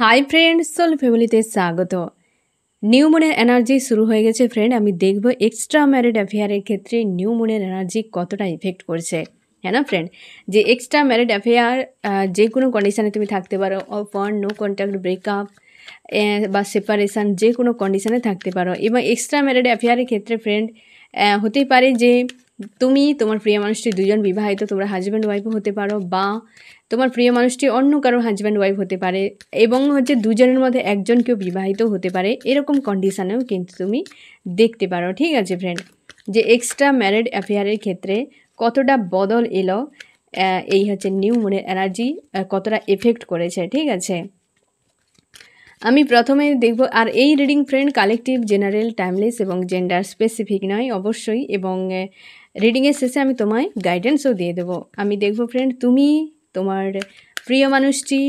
Hi friend, soul ফ্যামিলিতে স্বাগত। New মুনের energy শুরু হয়ে গেছে ফ্রেন্ড। আমি দেখব এক্সট্রা ম্যারিড অ্যাফেয়ারের ক্ষেত্রে নিউ মুনের এনার্জি কতটা ইফেক্ট করছে, হ্যাঁ না ফ্রেন্ড? যে এক্সট্রা ম্যারিড অ্যাফেয়ার যে কোনো কন্ডিশানে তুমি থাকতে পারো, অফার, নো কন্ট্যাক্ট, ব্রেকআপ বা সেপারেশান, যে কোনো কন্ডিশানে থাকতে পারো। এবং এক্সট্রা ম্যারিড অ্যাফেয়ারের ক্ষেত্রে ফ্রেন্ড হতেই পারে যে তুমি তোমার প্রিয় মানুষটি দুজন বিবাহিত, তোমরা হাজব্যান্ড ওয়াইফও হতে পারো, বা তোমার প্রিয় মানুষটি অন্য কারো হাজব্যান্ড ওয়াইফ হতে পারে, এবং দুজনের মধ্যে একজন কেউ বিবাহিত হতে পারে। এরকম কন্ডিশানেও কিন্তু তুমি দেখতে পারো। ঠিক আছে ফ্রেন্ড, যে এক্সট্রা ম্যারিড অ্যাফেয়ারের ক্ষেত্রে কতটা বদল এলো, এই নিউ মুনের এনার্জি কতটা এফেক্ট করেছে। ঠিক আছে, আমি প্রথমে দেখব। আর এই reading friend collective, general, timeless এবং জেন্ডার স্পেসিফিক নয় অবশ্যই। এবং রিডিংয়ের শেষে আমি তোমায় গাইডেন্সও দিয়ে দেবো। আমি দেখব ফ্রেন্ড তুমি তোমার প্রিয় মানুষটি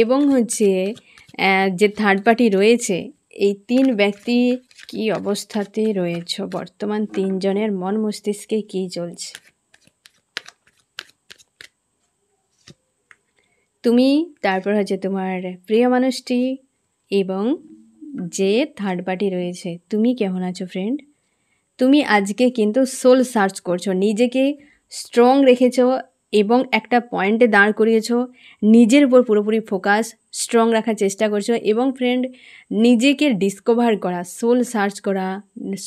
এবং যে থার্ড পার্টি রয়েছে, এই তিন ব্যক্তি কি অবস্থাতে রয়েছে বর্তমান, তিনজনের মন মস্তিষ্কে কি চলছে। তুমি তারপর তোমার প্রিয় মানুষটি এবং যে থার্ড পার্টি রয়েছে, তুমি কেমন আছো ফ্রেন্ড? তুমি আজকে কিন্তু সোল সার্চ করছো, নিজেকে স্ট্রং রেখেছো এবং একটা পয়েন্টে দাঁড় করিয়েছো, নিজের উপর পুরোপুরি ফোকাস স্ট্রং রাখার চেষ্টা করছো। এবং ফ্রেন্ড নিজেকে ডিসকভার করা, সোল সার্চ করা,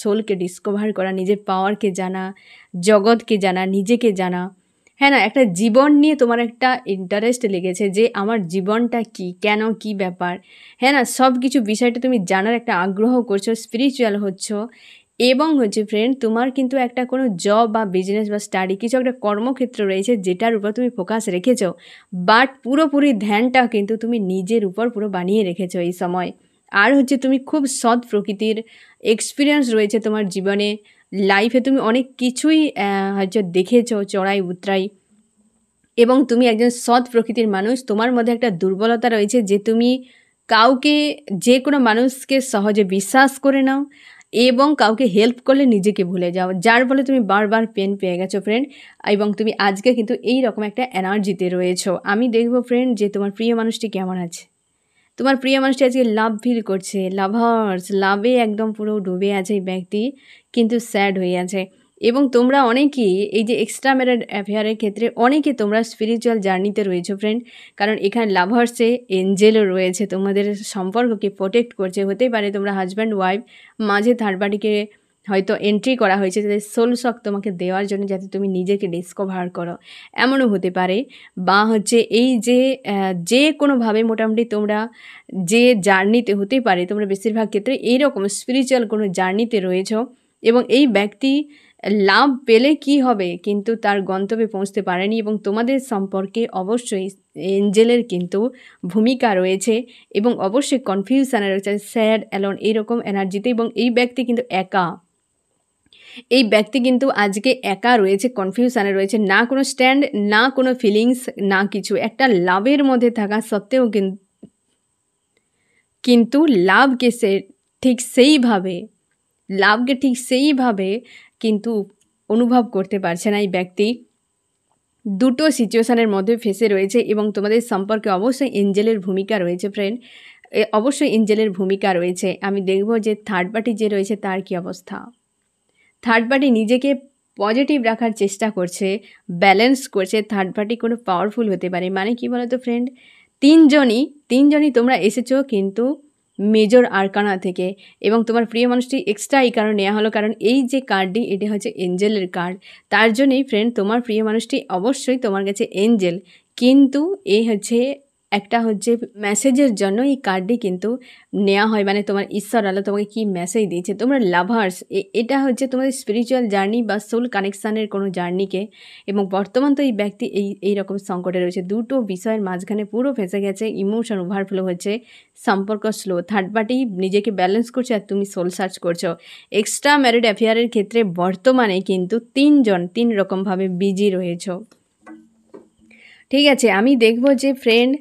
সোলকে ডিসকভার করা, নিজের পাওয়ারকে জানা, জগৎকে জানা, নিজেকে জানা, হ্যাঁ না, একটা জীবন নিয়ে তোমার একটা ইন্টারেস্ট লেগেছে যে আমার জীবনটা কি, কেন, কি ব্যাপার, হ্যাঁ না, সব কিছু বিষয়টা তুমি জানার একটা আগ্রহ করছো, স্পিরিচুয়াল হচ্ছ। এবং ফ্রেন্ড তোমার কিন্তু একটা কোনো জব বা বিজনেস বা স্টাডি, কিছু একটা কর্মক্ষেত্র রয়েছে যেটার উপর তুমি ফোকাস রেখেছো, বাট পুরোপুরি ধ্যানটা কিন্তু তুমি নিজের উপর পুরো বানিয়ে রেখেছো এই সময়। আর তুমি খুব সৎ প্রকৃতির এক্সপিরিয়েন্স রয়েছে তোমার জীবনে, লাইফে তুমি অনেক কিছুই দেখেছো, চড়াই উতরাই, এবং তুমি একজন সৎ প্রকৃতির মানুষ। তোমার মধ্যে একটা দুর্বলতা রয়েছে যে তুমি কাউকে, যে কোনো মানুষকে সহজে বিশ্বাস করে নাও এবং কাউকে হেল্প করলে নিজেকে ভুলে যাও, যার ফলে তুমি বারবার পেন পেয়ে গেছো ফ্রেন্ড। এবং তুমি আজকে কিন্তু এই রকম একটা এনার্জিতে রয়েছো। আমি দেখবো ফ্রেন্ড যে তোমার প্রিয় মানুষটি কেমন আছে। তোমার প্রিয় মানুষটি আজকে লাভ ফিল করছে, লাভার্স, লাভে একদম পুরো ডুবে আছে এই ব্যক্তি, কিন্তু স্যাড হয়ে আছে। এবং তোমরা অনেকেই এই যে এক্সট্রা ম্যারিড অ্যাফেয়ারের ক্ষেত্রে অনেকে তোমরা স্পিরিচুয়াল জার্নিতে রয়েছো ফ্রেন্ড, কারণ এখানে লাভার্সে এঞ্জেলও রয়েছে, তোমাদের সম্পর্ককে প্রোটেক্ট করছে। হতেই পারে তোমরা হাজব্যান্ড ওয়াইফ, মাঝে থার্ড পার্টিকে হয়তো এন্ট্রি করা হয়েছে যাতে সোল শক তোমাকে দেওয়ার জন্য, যাতে তুমি নিজেকে ডিসকভার করো, এমনও হতে পারে। বা এই যে কোনোভাবে মোটামুটি তোমরা যে জার্নিতে, হতেই পারে তোমরা বেশিরভাগ ক্ষেত্রে এইরকম স্পিরিচুয়াল কোনো জার্নিতে রয়েছো। এবং এই ব্যক্তি লাভ পেলে কি হবে, কিন্তু তার গন্তব্যে পৌঁছতে পারেনি। এবং তোমাদের সম্পর্কে অবশ্যই এঞ্জেলের কিন্তু ভূমিকা রয়েছে, এবং অবশ্যই কনফিউশনে রয়েছে, স্যাড, অ্যালোন, এইরকম এনার্জিতে। এবং এই ব্যক্তি কিন্তু একা, এই ব্যক্তি কিন্তু আজকে একা রয়েছে, কনফিউশনে রয়েছে, না কোনো স্ট্যান্ড, না কোনো ফিলিংস, না কিছু। একটা লাভের মধ্যে থাকা সত্ত্বেও কিন্তু লাভকে ঠিক সেইভাবে কিন্তু অনুভব করতে পারছে না এই ব্যক্তি। দুটো সিচুয়েশানের মধ্যে ফেসে রয়েছে। এবং তোমাদের সম্পর্কে অবশ্যই এঞ্জেলের ভূমিকা রয়েছে ফ্রেন্ড, অবশ্যই এঞ্জেলের ভূমিকা রয়েছে। আমি দেখব যে থার্ড পার্টি যে রয়েছে তার কি অবস্থা। থার্ড পার্টি নিজেকে পজিটিভ রাখার চেষ্টা করছে, ব্যালেন্স করছে। থার্ড পার্টি কোনো পাওয়ারফুল হতে পারে, মানে কি বলো তো ফ্রেন্ড, তিনজনই তোমরা এসেছো কিন্তু মেজর আরকানা থেকে। এবং তোমার প্রিয় মানুষটি এক্সট্রা এই কারণে নেওয়া হলো, কারণ এই যে কার্ডটি, এটি এঞ্জেলের কার্ড। তার জন্যই ফ্রেন্ড তোমার প্রিয় মানুষটি অবশ্যই তোমার কাছে এঞ্জেল, কিন্তু এই একটা মেসেজের জন্য এই কার্ডটি কিন্তু নেওয়া হয়। মানে তোমার ঈশ্বর আলো তোমাকে কি মেসেজ দিয়েছে, তোমরা লাভার্স, এটা তোমাদের স্পিরিচুয়াল জার্নি বা সোল কানেকশানের কোনো জার্নিকে। এবং বর্তমান তো এই ব্যক্তি এইরকম সংকটে রয়েছে, দুটো বিষয়ের মাঝখানে পুরো ফেসে গেছে, ইমোশন ওভারফ্লো হচ্ছে, সম্পর্ক স্লো, থার্ড পার্টি নিজেকে ব্যালেন্স করছে আর তুমি সোল সার্চ করছো। এক্সট্রা ম্যারিড অ্যাফেয়ারের ক্ষেত্রে বর্তমানে কিন্তু তিন রকমভাবে বিজি রয়েছ। ঠিক আছে, আমি দেখব যে ফ্রেন্ড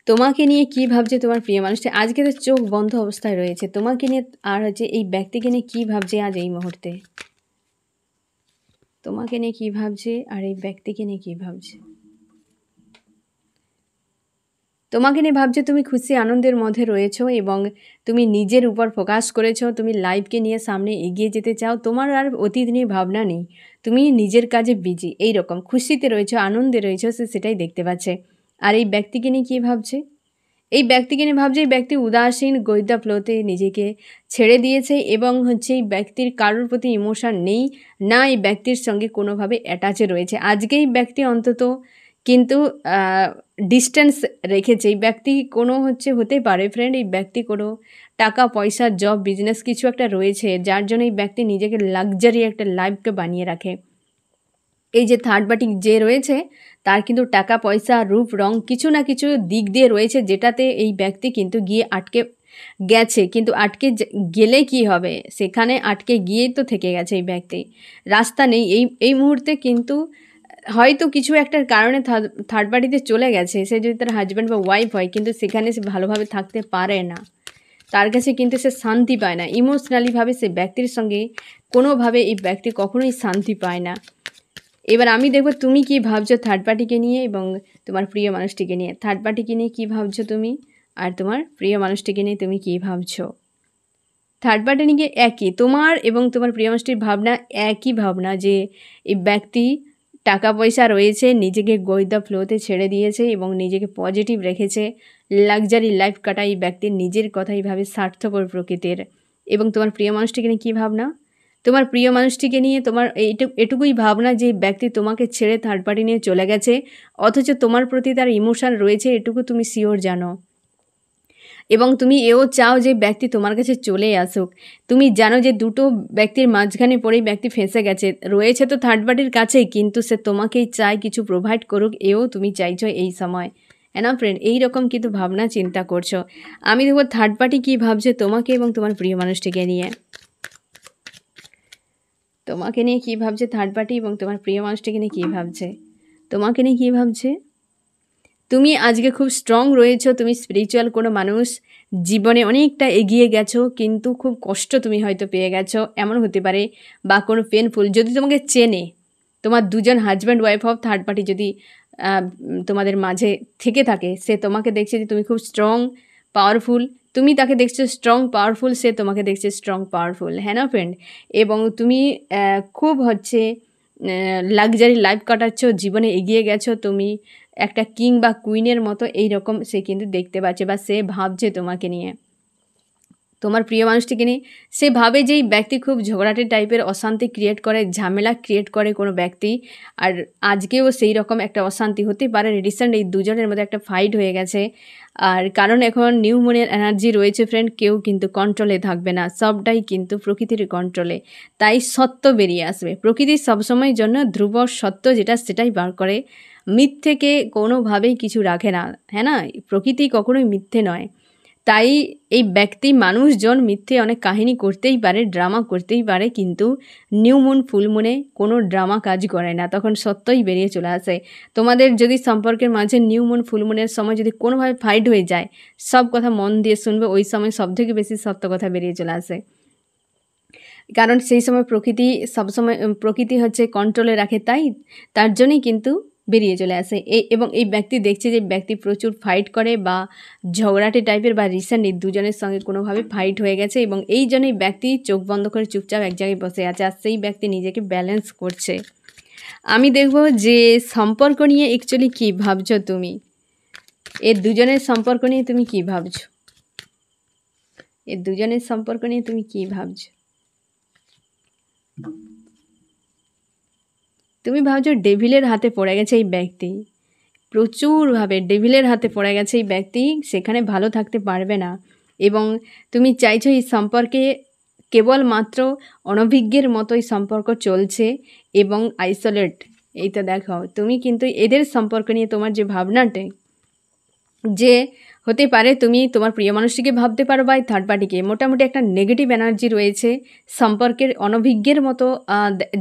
তোমাকে নিয়ে কী ভাবছে তোমার প্রিয় মানুষটি। আজকে তো চোখ বন্ধ অবস্থায় রয়েছে তোমাকে নিয়ে, আর এই ব্যক্তিকে নিয়ে কী ভাবছে আজ এই মুহূর্তে, তোমাকে নিয়ে কী ভাবছে আর এই ব্যক্তিকে নিয়ে কী ভাবছে। তোমাকে নিয়ে ভাবছো, তুমি খুশি আনন্দের মধ্যে রয়েছো এবং তুমি নিজের উপর ফোকাস করেছো, তুমি লাইফকে নিয়ে সামনে এগিয়ে যেতে চাও, তোমার আর অতীত নিয়ে ভাবনা নেই, তুমি নিজের কাজে বিজি, এইরকম খুশিতে রয়েছো, আনন্দে রয়েছো, সে সেটাই দেখতে পাচ্ছে। আর এই ব্যক্তিকে নিয়ে কী ভাবছে? এই ব্যক্তিকে নিয়ে ভাবছে এই ব্যক্তি উদাসীন, গৈদা ফ্লোতে নিজেকে ছেড়ে দিয়েছে এবং হচ্ছে এই ব্যক্তির কারোর প্রতি ইমোশন নেই, না এই ব্যক্তির সঙ্গে কোনোভাবে অ্যাটাচে রয়েছে। আজকে এই ব্যক্তি অন্তত কিন্তু ডিস্টেন্স রেখেছে। এই ব্যক্তি কোনো হতে পারে ফ্রেন্ড, এই ব্যক্তি কোনো টাকা পয়সা, জব, বিজনেস কিছু একটা রয়েছে, যার জন্য এই ব্যক্তি নিজেকে লাক্সারি একটা লাইফকে বানিয়ে রাখে। এই যে থার্ড পার্টি যে রয়েছে তার কিন্তু টাকা পয়সা, রূপ রং কিছু না কিছু দিক দিয়ে রয়েছে, যেটাতে এই ব্যক্তি কিন্তু গিয়ে আটকে গেছে। কিন্তু আটকে গেলে কি হবে, সেখানে আটকে গিয়েই তো থেকে গেছে এই ব্যক্তি, রাস্তা নেই এই মুহূর্তে। কিন্তু হয়তো কিছু একটার কারণে থার্ড পার্টিতে চলে গেছে, সে যদি তার হাজব্যান্ড বা ওয়াইফ হয়, কিন্তু সেখানে সে ভালোভাবে থাকতে পারে না, তার কাছে কিন্তু সে শান্তি পায় না। ইমোশনালিভাবে সে ব্যক্তির সঙ্গে কোনোভাবে এই ব্যক্তি কখনোই শান্তি পায় না। এবার আমি দেখব তুমি কি ভাবছো থার্ড পার্টিকে নিয়ে এবং তোমার প্রিয় মানুষটিকে নিয়ে। থার্ড পার্টিকে নিয়ে কী ভাবছো তুমি, আর তোমার প্রিয় মানুষটিকে নিয়ে তুমি কী ভাবছো? থার্ড পার্টি নিয়ে একই, তোমার এবং তোমার প্রিয় মানুষটির ভাবনা একই ভাবনা, যে এই ব্যক্তি টাকা পয়সা রয়েছে, নিজেকে গৈদা ফ্লোতে ছেড়ে দিয়েছে এবং নিজেকে পজিটিভ রেখেছে, লাক্সারি লাইফ কাটায় এই ব্যক্তির নিজের কথাই ভাবে, স্বার্থপর প্রকৃতির। এবং তোমার প্রিয় মানুষটিকে নিয়ে কী ভাবনা? তোমার প্রিয় মানুষটিকে নিয়ে তোমার এটুকুই ভাবনা যে ব্যক্তি তোমাকে ছেড়ে থার্ড পার্টি নিয়ে চলে গেছে, অথচ তোমার প্রতি তার ইমোশন রয়েছে, এটুকু তুমি শিওর জানো। এবং তুমি এও চাও যে ব্যক্তি তোমার কাছে চলে আসুক। তুমি জানো যে দুটো ব্যক্তির মাঝখানে পড়েই ব্যক্তি ফেঁসে গেছে, রয়েছে তো থার্ড পার্টির কাছেই, কিন্তু সে তোমাকেই চায় কিছু প্রোভাইড করুক, এও তুমি চাইছো এই সময়। না ফ্রেন্ড, এইরকম কিন্তু ভাবনা চিন্তা করছো। আমি দেখবো থার্ড পার্টি কী ভাবছে তোমাকে এবং তোমার প্রিয় মানুষটিকে নিয়ে। তোমাকে নিয়ে কী ভাবছে থার্ড পার্টি এবং তোমার প্রিয় মানুষটিকে নিয়ে কী ভাবছে? তোমাকে নিয়ে কী ভাবছে? তুমি আজকে খুব স্ট্রং রয়েছো, তুমি স্পিরিচুয়াল কোনো মানুষ, জীবনে অনেকটা এগিয়ে গেছো, কিন্তু খুব কষ্ট তুমি হয়তো পেয়ে গেছো, এমন হতে পারে, বা কোনো পেনফুল। যদি তোমাকে চেনে, তোমার দুজন husband wife of third party যদি তোমাদের মাঝে থেকে থাকে, সে তোমাকে দেখছে যে তুমি খুব স্ট্রং পাওয়ারফুল, তুমি তাকে দেখছো স্ট্রং পাওয়ারফুল, সে তোমাকে দেখছে স্ট্রং পাওয়ারফুল, হ্যাঁ না ফ্রেন্ড? এবং তুমি খুব লাক্সারি লাইফ কাটাচ্ছ, জীবনে এগিয়ে গেছো, তুমি একটা কিং বা কুইনের মতো, এই রকম সে কিন্তু দেখতে পাচ্ছে বা সে ভাবছে তোমাকে নিয়ে। তোমার প্রিয় মানুষটিকে নিয়ে সে ভাবে যে এই ব্যক্তি খুব ঝগড়াটে টাইপের, অশান্তি ক্রিয়েট করে, ঝামেলা ক্রিয়েট করে কোনো ব্যক্তি। আর আজকেও সেই রকম একটা অশান্তি হতে পারে। রিসেন্ট এই দুজনের মধ্যে একটা ফাইট হয়ে গেছে। আর কারণ এখন নিউ মুনের এনার্জি রয়েছে ফ্রেন্ড, কেউ কিন্তু কন্ট্রোলে থাকবে না, সবটাই কিন্তু প্রকৃতির কন্ট্রোলে। তাই সত্য বেরিয়ে আসবে। প্রকৃতি সবসময়ের জন্য ধ্রুব সত্য যেটা, সেটাই বার করে, মিথ্যেকে কোনোভাবেই কিছু রাখে না, হ্যাঁ না? প্রকৃতি কখনোই মিথ্যে নয়। তাই এই ব্যক্তি, মানুষজন মিথ্যে অনেক কাহিনী করতেই পারে, ড্রামা করতেই পারে, কিন্তু নিউ মুন, ফুল মুনে কোনো ড্রামা কাজ করে না, তখন সত্যই বেরিয়ে চলে আসে। তোমাদের যদি সম্পর্কের মাঝে নিউ মুন, ফুল মুনের সময় যদি কোনোভাবে ফাইট হয়ে যায়, সব কথা মন দিয়ে শুনবে, ওই সময় সবথেকে বেশি সত্য কথা বেরিয়ে চলে আসে। কারণ সেই সময় প্রকৃতি সবসময়, প্রকৃতি কন্ট্রোলে রাখে, তাই তার জন্যই কিন্তু বেরিয়ে চলে আসে। এবং এই ব্যক্তি দেখছে যে ব্যক্তি প্রচুর ফাইট করে বা ঝগড়াটে টাইপের, বা রিসেন্ট এই দুজনের সঙ্গে কোনোভাবে ফাইট হয়ে গেছে, এবং এই জন্যই ব্যক্তি চোখ বন্ধ করে চুপচাপ এক জায়গায় বসে আছে, আর সেই ব্যক্তি নিজেকে ব্যালেন্স করছে। আমি দেখব যে সম্পর্ক নিয়ে অ্যাকচুয়ালি কী ভাবছো তুমি, এর দুজনের সম্পর্ক নিয়ে তুমি কী ভাবছো, এর দুজনের সম্পর্ক নিয়ে তুমি কী ভাবছো? তুমি ভাবছো ডেভিলের হাতে পড়ে গেছে এই ব্যক্তি, প্রচুরভাবে ডেভিলের হাতে পড়ে গেছে এই ব্যক্তি, সেখানে ভালো থাকতে পারবে না। এবং তুমি চাইছো এই সম্পর্কে কেবলমাত্র অনভিজ্ঞের মতো এই সম্পর্ক চলছে এবং আইসোলেট। এইটা দেখো, তুমি কিন্তু এদের সম্পর্ক নিয়ে তোমার যে ভাবনাটা, যে হতে পারে তুমি তোমার প্রিয় মানুষটিকে ভাবতে পারো বা থার্ড পার্টিকে, মোটামুটি একটা নেগেটিভ এনার্জি রয়েছে সম্পর্কের, অনভিজ্ঞের মতো।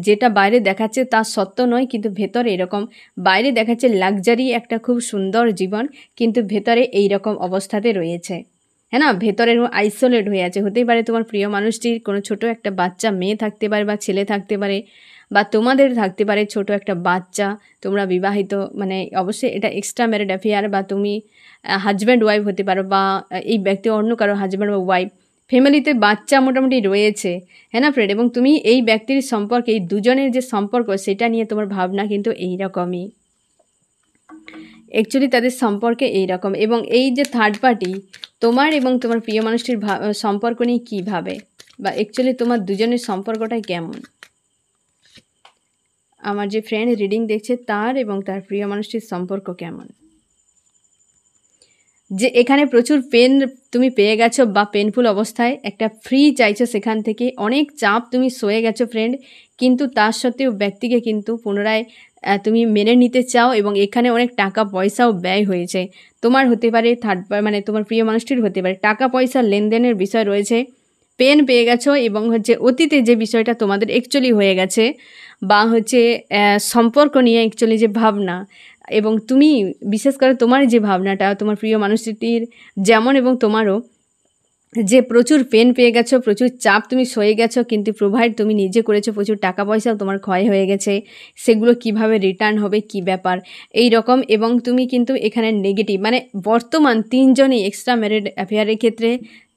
যেটা বাইরে দেখাচ্ছে তা সত্য নয়, কিন্তু ভেতরে এরকম, বাইরে দেখাচ্ছে লাক্সারি একটা খুব সুন্দর জীবন, কিন্তু ভেতরে এই রকম অবস্থাতে রয়েছে, হ্যাঁ না? ভেতরে আইসোলেট হয়ে আছে। হতেই পারে তোমার প্রিয় মানুষটির কোনো ছোট একটা বাচ্চা মেয়ে থাকতে পারে বা ছেলে থাকতে পারে, বা তোমাদের থাকতে পারে ছোট একটা বাচ্চা, তোমরা বিবাহিত, মানে অবশ্যই এটা এক্সট্রা ম্যারিড অ্যাফেয়ার, বা তুমি হাজব্যান্ড ওয়াইফ হতে পারো, বা এই ব্যক্তি অন্য কারো হাজব্যান্ড বা ওয়াইফ, ফ্যামিলিতে বাচ্চা মোটামুটি রয়েছে, হ্যাঁ না ফ্রেন্ড? এবং তুমি এই ব্যক্তির সম্পর্কে, এই দুজনের যে সম্পর্ক সেটা নিয়ে তোমার ভাবনা কিন্তু এইরকমই, অ্যাকচুয়ালি তাদের সম্পর্কে এইরকম। এবং এই যে থার্ড পার্টি তোমার এবং তোমার প্রিয় মানুষটির সম্পর্ক নিয়ে কী ভাবে, বা অ্যাকচুয়ালি তোমার দুজনের সম্পর্কটাই কেমন। আমার যে ফ্রেন্ড রিডিং দেখছে তার এবং তার প্রিয় মানুষটির সম্পর্ক কেমন, যে এখানে প্রচুর পেন তুমি পেয়ে গেছো, বা পেনফুল অবস্থায় একটা ফ্রি চাইছো, সেখান থেকে অনেক চাপ তুমি সয়ে গেছো ফ্রেন্ড, কিন্তু তার সত্ত্বেও ব্যক্তিকে কিন্তু পুনরায় তুমি মেনে নিতে চাও, এবং এখানে অনেক টাকা পয়সাও ব্যয় হয়েছে। তোমার হতে পারে মানে তোমার প্রিয় মানুষটির হতে পারে টাকা পয়সা লেনদেনের বিষয় রয়েছে, পেন পেয়ে গেছো, এবং হচ্ছে অতীতে যে বিষয়টা তোমাদের অ্যাকচুয়ালি হয়ে গেছে, বা হচ্ছে সম্পর্ক নিয়ে অ্যাকচুয়ালি যে ভাবনা, এবং তুমি বিশেষ করে তোমার যে ভাবনাটা তোমার প্রিয় মানুষটির যেমন, এবং তোমারও যে প্রচুর পেন পেয়ে গেছো, প্রচুর চাপ তুমি সয়ে গেছো, কিন্তু প্রোভাইড তুমি নিজে করেছো, প্রচুর টাকা পয়সাও তোমার ক্ষয় হয়ে গেছে, সেগুলো কিভাবে রিটার্ন হবে, কি ব্যাপার এই রকম। এবং তুমি কিন্তু এখানে নেগেটিভ, মানে বর্তমান তিনজনই এক্সট্রা ম্যারিড অ্যাফেয়ারের ক্ষেত্রে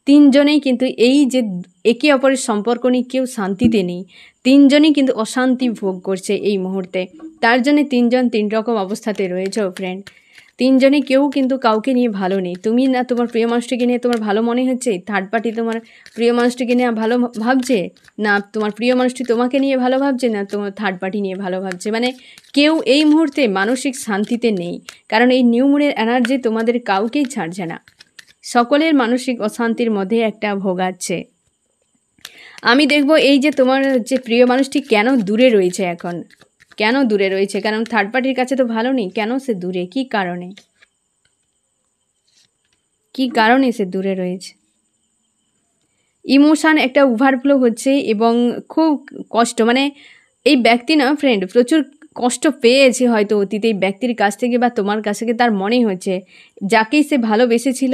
তিনজনেই কিন্তু এই যে একে অপরের সম্পর্ক নিয়ে কেউ শান্তিতে নেই, তিনজনই কিন্তু অশান্তি ভোগ করছে এই মুহূর্তে। তার জন্যে তিনজন তিন রকম অবস্থাতে রয়েছে ফ্রেন্ড, তিনজনে কেউ কিন্তু কাউকে নিয়ে ভালো নেই। তুমি না তোমার প্রিয় মানুষটিকে নিয়ে তোমার ভালো মনে হচ্ছে, থার্ড পার্টি তোমার প্রিয় মানুষটিকে নিয়ে ভালো ভাবছে, না তোমার প্রিয় মানুষটি তোমাকে নিয়ে ভালো ভাবছে, না তোমার থার্ড পার্টি নিয়ে ভালো ভাবছে, মানে কেউ এই মুহূর্তে মানসিক শান্তিতে নেই, কারণ এই নিউ মুনের এনার্জি তোমাদের কাউকেই ছাড়ছে না, সকলের মানসিক অশান্তির মধ্যে একটা ভোগাচ্ছে। আমি দেখব এই যে তোমার যে প্রিয় মানুষটি কেন দূরে রয়েছে এখন, কেন দূরে রয়েছে, কারণ থার্ড পার্টির কাছে তো ভালো নেই, কেন সে দূরে, কি কারণে, কি কারণে সে দূরে রয়েছে। ইমোশান একটা ওভারফ্লো হচ্ছে, এবং খুব কষ্ট, মানে এই ব্যক্তি না ফ্রেন্ড প্রচুর কষ্ট পেয়েছে হয়তো অতীতে এই ব্যক্তির কাছ থেকে, বা তোমার কাছ থেকে তার মনে হচ্ছে যাকেই সে ভালোবেসেছিল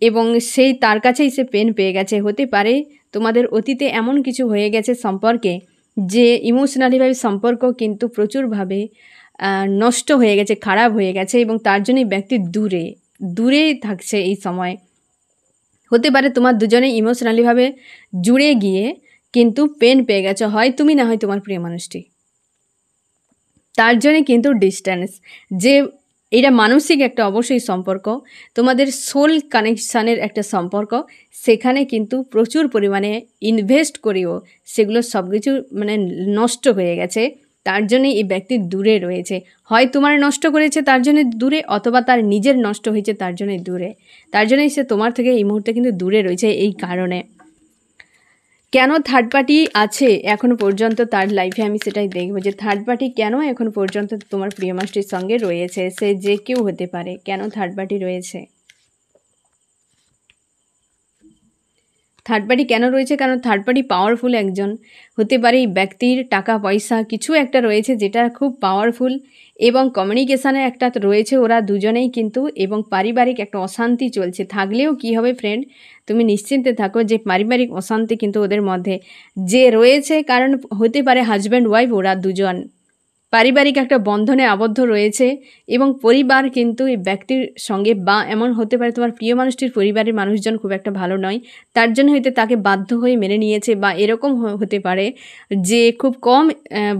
এবং সেই তার কাছেই সে পেন পেয়ে গেছে। হতে পারে তোমাদের অতীতে এমন কিছু হয়ে গেছে সম্পর্কে, যে ইমোশনালিভাবে সম্পর্ক কিন্তু প্রচুরভাবে নষ্ট হয়ে গেছে, খারাপ হয়ে গেছে, এবং তার জন্যই ব্যক্তি দূরে দূরে থাকছে এই সময়। হতে পারে তোমার দুজনে ইমোশনালিভাবে জুড়ে গিয়ে কিন্তু পেন পেয়ে গেছো, হয় তুমি না হয় তোমার প্রিয় মানুষটি, তার জন্যে কিন্তু ডিস্ট্যান্স, যে এটা মানসিক একটা অবশ্যই সম্পর্ক, তোমাদের সোল কানেকশানের একটা সম্পর্ক, সেখানে কিন্তু প্রচুর পরিমাণে ইনভেস্ট করেও সেগুলো সব কিছু মানে নষ্ট হয়ে গেছে, তার জন্যই এই ব্যক্তি দূরে রয়েছে। হয় তোমার নষ্ট করেছে তার জন্য দূরে, অথবা তার নিজের নষ্ট হয়েছে তার জন্যই দূরে, তার জন্যই সে তোমার থেকে এই মুহূর্তে কিন্তু দূরে রয়েছে। এই কারণে কেন থার্ড পার্টি আছে এখনও পর্যন্ত তার লাইফে, আমি সেটাই দেখব যে থার্ড পার্টি কেন এখন পর্যন্ত তোমার প্রিয় মানুষটির সঙ্গে রয়েছে, সে যে কেউ হতে পারে, কেন থার্ড পার্টি রয়েছে, থার্ড পার্টি কেন রয়েছে, কারণ থার্ড পার্টি পাওয়ারফুল একজন হতে পারে, এই ব্যক্তির টাকা পয়সা কিছু একটা রয়েছে যেটা খুব পাওয়ারফুল, এবং কমিউনিকেশানে একটা রয়েছে ওরা দুজনেই কিন্তু, এবং পারিবারিক একটা অশান্তি চলছে, থাকলেও কি হবে ফ্রেন্ড, তুমি নিশ্চিন্তে থাকো যে পারিবারিক অশান্তি কিন্তু ওদের মধ্যে যে রয়েছে, কারণ হতে পারে হাজব্যান্ড ওয়াইফ ওরা দুজন পারিবারিক একটা বন্ধনে আবদ্ধ রয়েছে, এবং পরিবার কিন্তু এই ব্যক্তির সঙ্গে, বা এমন হতে পারে তোমার প্রিয় মানুষটির পরিবারের মানুষজন খুব একটা ভালো নয়, তার জন্য হয়তো তাকে বাধ্য হয়ে মেনে নিয়েছে, বা এরকম হতে পারে যে খুব কম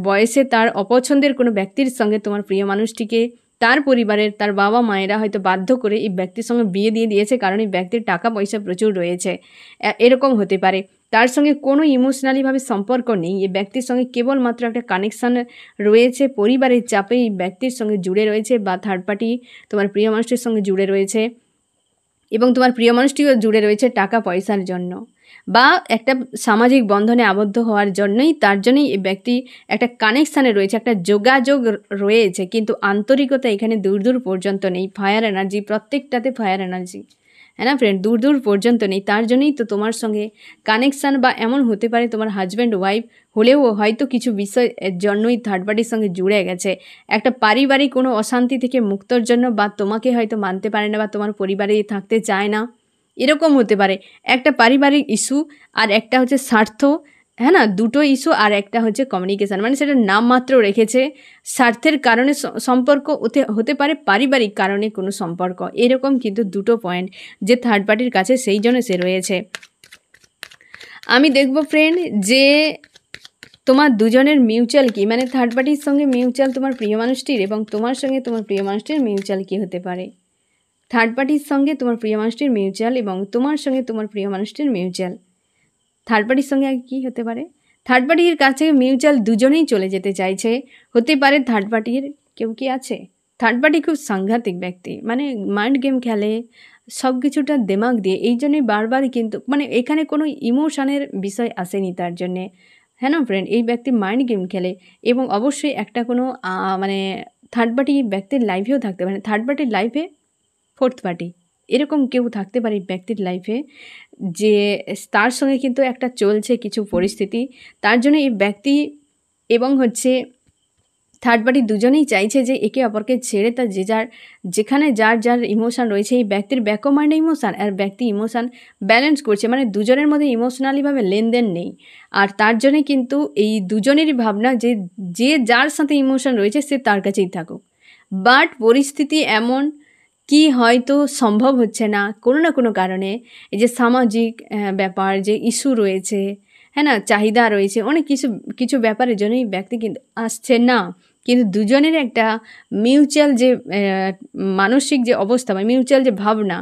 বয়সে তার অপছন্দের কোনো ব্যক্তির সঙ্গে তোমার প্রিয় মানুষটিকে তার পরিবারের তার বাবা মায়েরা হয়তো বাধ্য করে এই ব্যক্তির সঙ্গে বিয়ে দিয়ে দিয়েছে, কারণ এই ব্যক্তির টাকা পয়সা প্রচুর রয়েছে, এরকম হতে পারে। তার সঙ্গে কোনো ইমোশনালিভাবে সম্পর্ক নেই, এই ব্যক্তির সঙ্গে কেবলমাত্র একটা কানেকশান রয়েছে, পরিবারের চাপে এই ব্যক্তির সঙ্গে জুড়ে রয়েছে, বা থার্ড পার্টি তোমার প্রিয় মানুষটির সঙ্গে জুড়ে রয়েছে, এবং তোমার প্রিয় মানুষটিও জুড়ে রয়েছে টাকা পয়সার জন্য, বা একটা সামাজিক বন্ধনে আবদ্ধ হওয়ার জন্যই, তার জন্যই এই ব্যক্তি একটা কানেকশানে রয়েছে, একটা যোগাযোগ রয়েছে, কিন্তু আন্তরিকতা এখানে দূর দূর পর্যন্ত নেই। ফায়ার এনার্জি, প্রত্যেকটাতে ফায়ার এনার্জি, হ্যাঁ না ফ্রেন্ড, দূর দূর পর্যন্ত নেই, তার জন্যই তো তোমার সঙ্গে কানেকশান, বা এমন হতে পারে তোমার হাজব্যান্ড ওয়াইফ হলেও হয়তো কিছু বিষয়ের জন্যই থার্ড পার্টির সঙ্গে জুড়ে গেছে, একটা পারিবারিক কোনো অশান্তি থেকে মুক্তর জন্য, বা তোমাকে হয়তো মানতে পারে না, বা তোমার পরিবারে থাকতে চায় না, এরকম হতে পারে, একটা পারিবারিক ইস্যু, আর একটা হচ্ছে স্বার্থ, হ্যাঁ না, দুটো ইস্যু আর একটা হচ্ছে কমিউনিকেশান, মানে সেটা নামমাত্র রেখেছে, স্বার্থের কারণে সম্পর্ক হতে পারে, পারিবারিক কারণে কোনো সম্পর্ক, এরকম কিন্তু দুটো পয়েন্ট যে থার্ড পার্টির কাছে সেই জন্য সে রয়েছে। আমি দেখব ফ্রেন্ড যে তোমার দুজনের মিউচুয়াল কি, মানে থার্ড পার্টির সঙ্গে মিউচুয়াল তোমার প্রিয় মানুষটির এবং তোমার সঙ্গে তোমার প্রিয় মানুষটির মিউচুয়াল কি হতে পারে। থার্ড পার্টির সঙ্গে তোমার প্রিয় মানুষটির মিউচুয়াল এবং তোমার সঙ্গে তোমার প্রিয় মানুষটির মিউচুয়াল, থার্ড পার্টির সঙ্গে আর কী হতে পারে। থার্ড পার্টির কাছে মিউচুয়াল দুজনেই চলে যেতে চাইছে, হতে পারে থার্ড পার্টির কেউ কি আছে। থার্ড পার্টি খুব সাংঘাতিক ব্যক্তি, মানে মাইন্ড গেম খেলে সব কিছুটা দেমাগ দিয়ে, এই জন্যই বারবার কিন্তু মানে এখানে কোনো ইমোশনের বিষয় আসেনি তার জন্যে। হ্যাঁ না ফ্রেন্ড, এই ব্যক্তি মাইন্ড গেম খেলে এবং অবশ্যই একটা কোনো মানে থার্ড পার্টি ব্যক্তির লাইফেও থাকতে পারে, থার্ড পার্টির লাইফে ফোর্থ পার্টি এরকম কেউ থাকতে পারে ব্যক্তির লাইফে, যে তার সঙ্গে কিন্তু একটা চলছে কিছু পরিস্থিতি, তার জন্য এই ব্যক্তি এবং হচ্ছে থার্ড পার্টি দুজনেই চাইছে যে একে অপরকে ছেড়ে তার যে যার যেখানে যার যার ইমোশান রয়েছে, এই ব্যক্তির ব্যাক অফ মাইন্ডে ইমোশান আর ব্যক্তি ইমোশান ব্যালেন্স করছে, মানে দুজনের মধ্যে ইমোশনালিভাবে লেনদেন নেই। আর তার জন্যে কিন্তু এই দুজনেরই ভাবনা যে যে যার সাথে ইমোশান রয়েছে সে তার কাছেই থাকুক, বাট পরিস্থিতি এমন কি হয়তো সম্ভব হচ্ছে না কোনো না কোনো কারণে, এই যে সামাজিক ব্যাপার যে ইস্যু রয়েছে, হ্যাঁ না, চাহিদা রয়েছে, অনেক কিছু কিছু ব্যাপারের জন্যই ব্যক্তি কিন্তু আসছে না। কিন্তু দুজনের একটা মিউচুয়াল যে মানসিক যে অবস্থা বা মিউচুয়াল যে ভাবনা,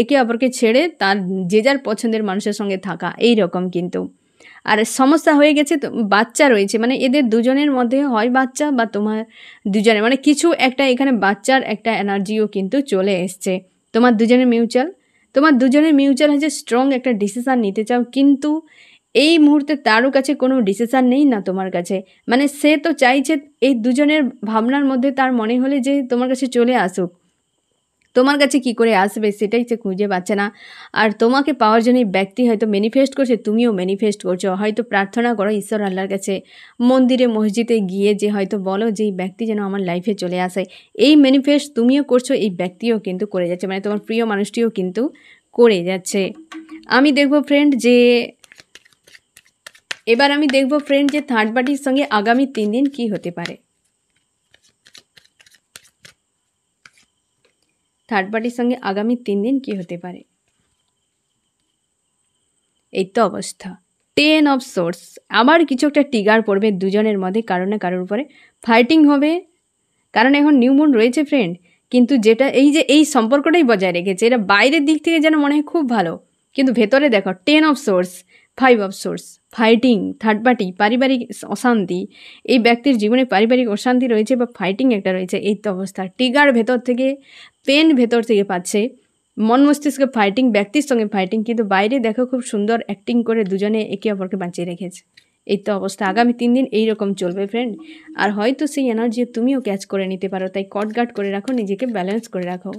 একে অপরকে ছেড়ে তার যে যার পছন্দের মানুষের সঙ্গে থাকা, এই রকম কিন্তু। আর সমস্যা হয়ে গেছে তো বাচ্চা রয়েছে, মানে এদের দুজনের মধ্যে হয় বাচ্চা বা তোমার দুজনের মানে কিছু একটা এখানে বাচ্চার একটা এনার্জিও কিন্তু চলে এসছে। তোমার দুজনের মিউচুয়াল হচ্ছে স্ট্রং একটা ডিসিশান নিতে চাও, কিন্তু এই মুহূর্তে তারও কাছে কোনো ডিসিশান নেই না তোমার কাছে, মানে সে তো চাইছে এই দুজনের ভাবনার মধ্যে তার মনে হলে যে তোমার কাছে চলে আসুক, তোমার কাছে কি করে আসবে সেটাই সে খুঁজে পাচ্ছে না। আর তোমাকে পাওয়ার জন্য এই ব্যক্তি হয়তো ম্যানিফেস্ট করছে, তুমিও ম্যানিফেস্ট করছো, হয়তো প্রার্থনা করো ঈশ্বর আল্লাহর কাছে, মন্দিরে মসজিদে গিয়ে যে হয়তো বলো যে এই ব্যক্তি যেন আমার লাইফে চলে আসে, এই ম্যানিফেস্ট তুমিও করছো, এই ব্যক্তিও কিন্তু করে যাচ্ছে, মানে তোমার প্রিয় মানুষটিও কিন্তু করে যাচ্ছে। আমি দেখব ফ্রেন্ড যে এবার আমি দেখব ফ্রেন্ড যে থার্ড পার্টির সঙ্গে আগামী 3 দিন কি হতে পারে। থার্ড পার্টির সঙ্গে আগামী 3 দিন কি হতে পারে। এই তো অবস্থা, 10 অফ সোর্স, আবার কিছু একটা ট্রিগার পড়বে দুজনের মধ্যে, কারো না কারোর উপরে ফাইটিং হবে, কারণ এখন নিউ মুন রয়েছে ফ্রেন্ড, কিন্তু যেটা এই যে এই সম্পর্কটাই বজায় রেখেছে, এটা বাইরের দিক থেকে যেন মনে হয় খুব ভালো, কিন্তু ভেতরে দেখো 10 of swords, 5 of swords, fighting, third party, পারিবারিক অশান্তি, এই ব্যক্তির জীবনে পারিবারিক অশান্তি রয়েছে বা ফাইটিং একটা রয়েছে, এই তো অবস্থা, ট্রিগার ভেতর থেকে, পেন ভেতর থেকে পাচ্ছে, মন মস্তিষ্কে ফাইটিং, ব্যক্তির সঙ্গে ফাইটিং, কিন্তু বাইরে দেখো খুব সুন্দর অ্যাক্টিং করে দুজনে একে অপরকে বাঁচিয়ে রেখেছে। এই তো অবস্থা, আগামী 3 দিন এইরকম চলবে ফ্রেন্ড। আর হয়তো সেই এনার্জি তুমিও ক্যাচ করে নিতে পারো, তাই কট গার্ড করে রাখো, নিজেকে ব্যালেন্স করে রাখো।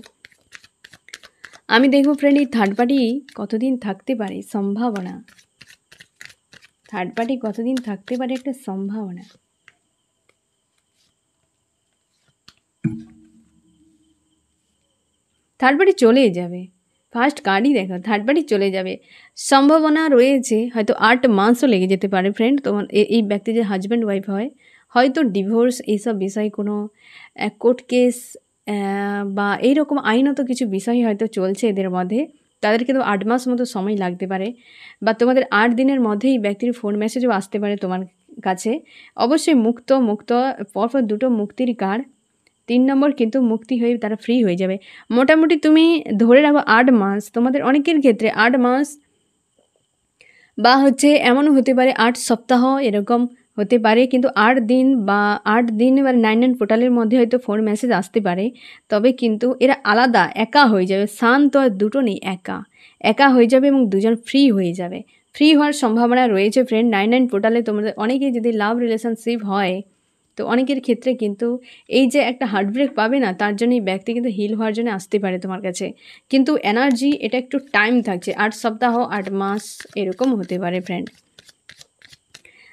আমি দেখবো ফ্রেন্ড এই থার্ড পার্টি কতদিন থাকতে পারে, সম্ভাবনা, থার্ড পার্টি কতদিন থাকতে পারে একটা সম্ভাবনা। থার্ড পার্টি চলেই যাবে, ফার্স্ট কার্ডই দেখো, থার্ড পার্টি চলে যাবে, সম্ভাবনা রয়েছে, হয়তো 8 মাসও লেগে যেতে পারে ফ্রেন্ড। তোমার এই ব্যক্তি যে হাজব্যান্ড ওয়াইফ হয়, হয়তো ডিভোর্স এইসব বিষয় কোনো কোর্ট কেস বা এইরকম আইনত কিছু বিষয় হয়তো চলছে এদের মধ্যে, তাদের কিন্তু 8 মাস মতো সময় লাগতে পারে, বা তোমাদের 8 দিনের মধ্যেই ব্যক্তির ফোন মেসেজও আসতে পারে তোমার কাছে। অবশ্যই মুক্ত পরপর দুটো মুক্তির কার্ড, 3 নম্বর কিন্তু মুক্তি হয়ে তারা ফ্রি হয়ে যাবে। মোটামুটি তুমি ধরে রাখো 8 মাস, তোমাদের অনেকের ক্ষেত্রে 8 মাস বা হচ্ছে এমনও হতে পারে 8 সপ্তাহ এরকম হতে পারে, কিন্তু 8 দিন বা 8 দিন এবার 99 পোর্টালের মধ্যে হয়তো ফোন মেসেজ আসতে পারে, তবে কিন্তু এরা আলাদা একা হয়ে যাবে, শান্ত আর দুটো নেই, একা হয়ে যাবে এবং দুজন ফ্রি হয়ে যাবে। ফ্রি হওয়ার সম্ভাবনা রয়েছে ফ্রেন্ড। 99 পোর্টালে তোমাদের অনেকেই যদি লাভ রিলেশনশিপ হয়, তো অনেকের ক্ষেত্রে কিন্তু এই যে একটা হার্টব্রেক পাবে না, তার জন্য এই ব্যক্তি কিন্তু হিল হওয়ার জন্য আসতে পারে তোমার কাছে, কিন্তু এনার্জি এটা একটু টাইম থাকছে, 8 সপ্তাহ 8 মাস এরকম হতে পারে ফ্রেন্ড।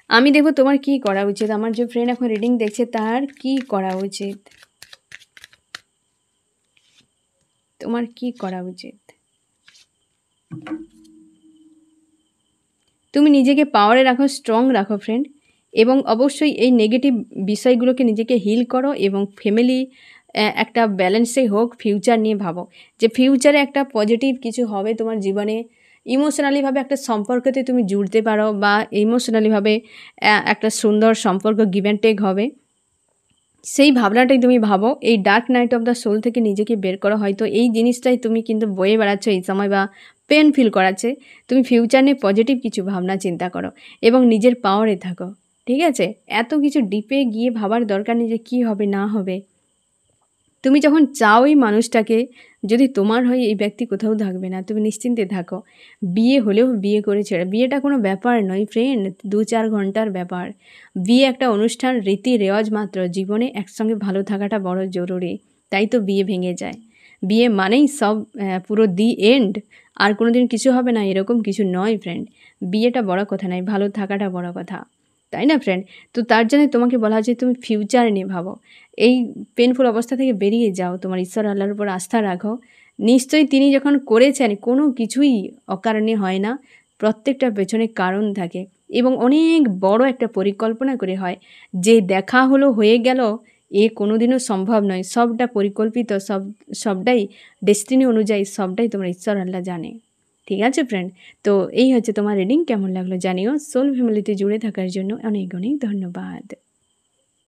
আমি দেখবো তোমার কি করা উচিত, আমার যে ফ্রেন্ড এখন রিডিং দেখছে তার কি করা উচিত, তোমার কি করা উচিত। তুমি নিজেকে পাওয়ারে রাখো, স্ট্রং রাখো ফ্রেন্ড, এবং অবশ্যই এই নেগেটিভ বিষয়গুলোকে নিজেকে হিল করো এবং ফ্যামিলি একটা ব্যালেন্সে হোক, ফিউচার নিয়ে ভাবো যে ফিউচারে একটা পজিটিভ কিছু হবে তোমার জীবনে, ইমোশনালিভাবে একটা সম্পর্কতে তুমি জুড়তে পারো বা ইমোশনালিভাবে একটা সুন্দর সম্পর্ক গিভ অ্যান্ড টেক হবে, সেই ভাবনাটাই তুমি ভাবো। এই dark night of the soul থেকে নিজেকে বের করো। হয়তো এই জিনিসটাই তুমি কিন্তু বয়ে বেড়াচ্ছ এই সময় বা পেন ফিল করাচ্ছে। তুমি ফিউচার নিয়ে পজিটিভ কিছু ভাবনা চিন্তা করো এবং নিজের পাওয়ারে থাকো, ঠিক আছে? এত কিছু ডিপে গিয়ে ভাবার দরকার নেই যে কী হবে না হবে। তুমি যখন চাও এই মানুষটাকে, যদি তোমার হয় এই ব্যক্তি কোথাও থাকবে না, তুমি নিশ্চিন্তে থাকো। বিয়ে হলেও বিয়ে করে ছেড়ে, বিয়েটা কোনো ব্যাপার নয় ফ্রেন্ড, 2-4 ঘন্টার ব্যাপার। বিয়ে একটা অনুষ্ঠান, রীতি রেওয়াজ মাত্র। জীবনে একসঙ্গে ভালো থাকাটা বড় জরুরি, তাই তো বিয়ে ভেঙে যায়। বিয়ে মানেই সব পুরো দি এন্ড, আর কোনো দিন কিছু হবে না, এরকম কিছু নয় ফ্রেন্ড। বিয়েটা বড় কথা নয়, ভালো থাকাটা বড় কথা, তাই না ফ্রেন্ড? তো তার জন্য তোমাকে বলা হচ্ছে তুমি ফিউচার নিয়ে ভাবো, এই পেনফুল অবস্থা থেকে বেরিয়ে যাও, তোমার ঈশ্বর আল্লাহর উপর আস্থা রাখো। নিশ্চয়ই তিনি যখন করেছেন, কোনো কিছুই অকারণে হয় না, প্রত্যেকটার পেছনে কারণ থাকে এবং অনেক বড় একটা পরিকল্পনা করে হয়। যে দেখা হলো হয়ে গেল, এ কোনোদিনও সম্ভব নয়। সবটা পরিকল্পিত, সবটাই ডেস্টিনি অনুযায়ী, সবটাই তোমার ঈশ্বর আল্লাহ জানে। ঠিক আছে ফ্রেন্ড? তো এই হচ্ছে তোমার রিডিং। কেমন লাগলো জানিও। সোল ফ্যামিলিতে জুড়ে থাকার জন্য অনেক অনেক ধন্যবাদ।